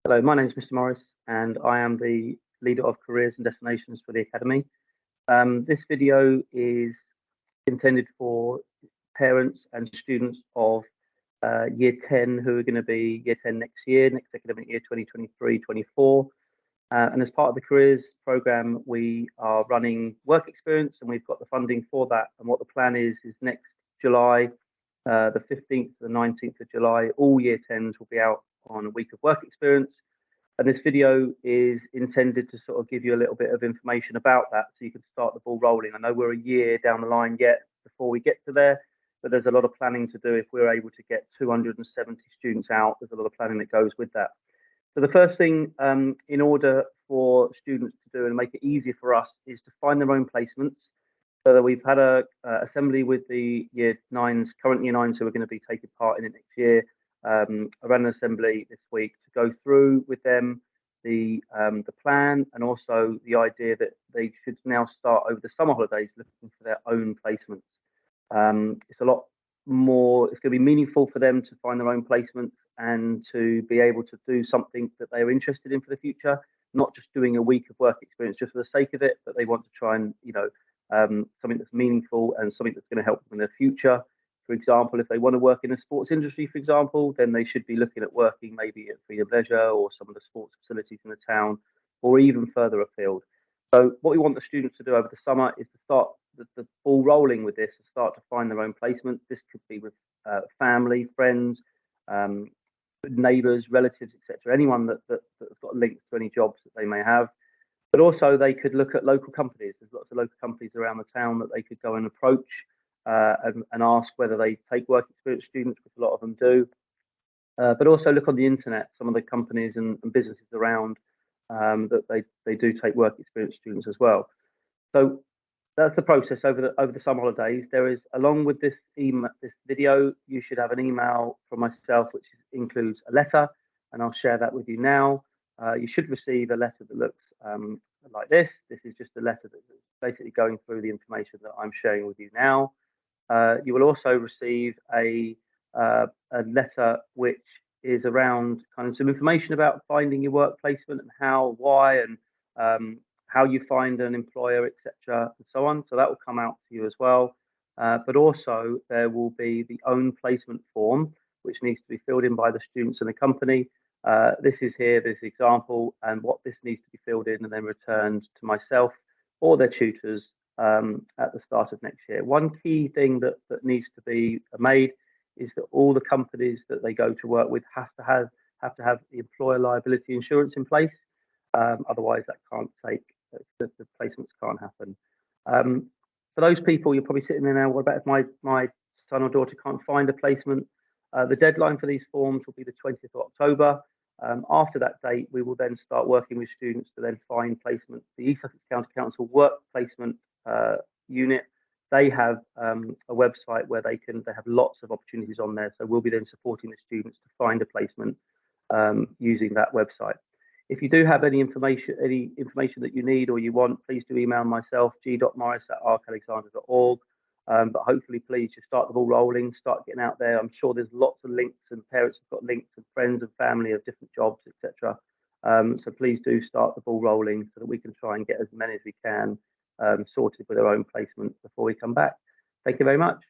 Hello, my name is Mr. Morris, and I am the leader of careers and destinations for the Academy. This video is intended for parents and students of Year 10 who are going to be Year 10 next year, next academic year 2023-24. And as part of the careers program, we are running work experience, and we've got the funding for that. And what the plan is next July, the 15th to the 19th of July, all Year 10s will be out on a week of work experience. And this video is intended to sort of give you a little bit of information about that so you can start the ball rolling. I know we're a year down the line yet before we get to there, but there's a lot of planning to do. If we're able to get 270 students out, there's a lot of planning that goes with that. So the first thing in order for students to do and make it easier for us is to find their own placements. So that we've had a assembly with the Year 9s, current Year 9s who are going to be taking part in it next year. I ran an assembly this week to go through with them the plan, and also the idea that they should now start over the summer holidays looking for their own placements. It's a lot more, it's going to be meaningful for them to find their own placements and to be able to do something that they're interested in for the future, not just doing a week of work experience just for the sake of it, but they want to try and, something that's meaningful and something that's going to help them in their future. For example, if they want to work in the sports industry, for example, then they should be looking at working maybe at Freedom Leisure or some of the sports facilities in the town, or even further afield. So what we want the students to do over the summer is to start the ball rolling with this and start to find their own placement. This could be with family, friends, neighbours, relatives, etc. Anyone that's got links to any jobs that they may have. But also they could look at local companies. There's lots of local companies around the town that they could go and approach and ask whether they take work experience students, which a lot of them do. But also look on the internet, some of the companies and businesses around that they do take work experience students as well. So that's the process over the summer holidays. There is, along with this video, you should have an email from myself, which includes a letter, and I'll share that with you now. You should receive a letter that looks like this. This is just a letter that's basically going through the information that I'm sharing with you now. You will also receive a letter which is around kind of some information about finding your work placement and how, why, and how you find an employer, etc., and so on. So that will come out to you as well. But also there will be the own placement form, which needs to be filled in by the students and the company. This is here, this example, and what this needs to be filled in and then returned to myself or their tutors at the start of next year. One key thing that needs to be made is that all the companies that they go to work with have to have the employer liability insurance in place. Otherwise, that can't take the placements can't happen. For those people, you're probably sitting there now. What about if my son or daughter can't find a placement? The deadline for these forms will be the 20th of October. After that date, we will then start working with students to then find placement. The East Sussex County Council Work Placement Unit, they have a website where they have lots of opportunities on there. So we'll be then supporting the students to find a placement using that website. If you do have any information that you need or you want, please do email myself, g.morris@arkalexandra.org. But hopefully, please just start the ball rolling, start getting out there. I'm sure there's lots of links, and parents have got links, and friends and family of different jobs, etc. So please do start the ball rolling so that we can try and get as many as we can sorted with their own placement before we come back. Thank you very much.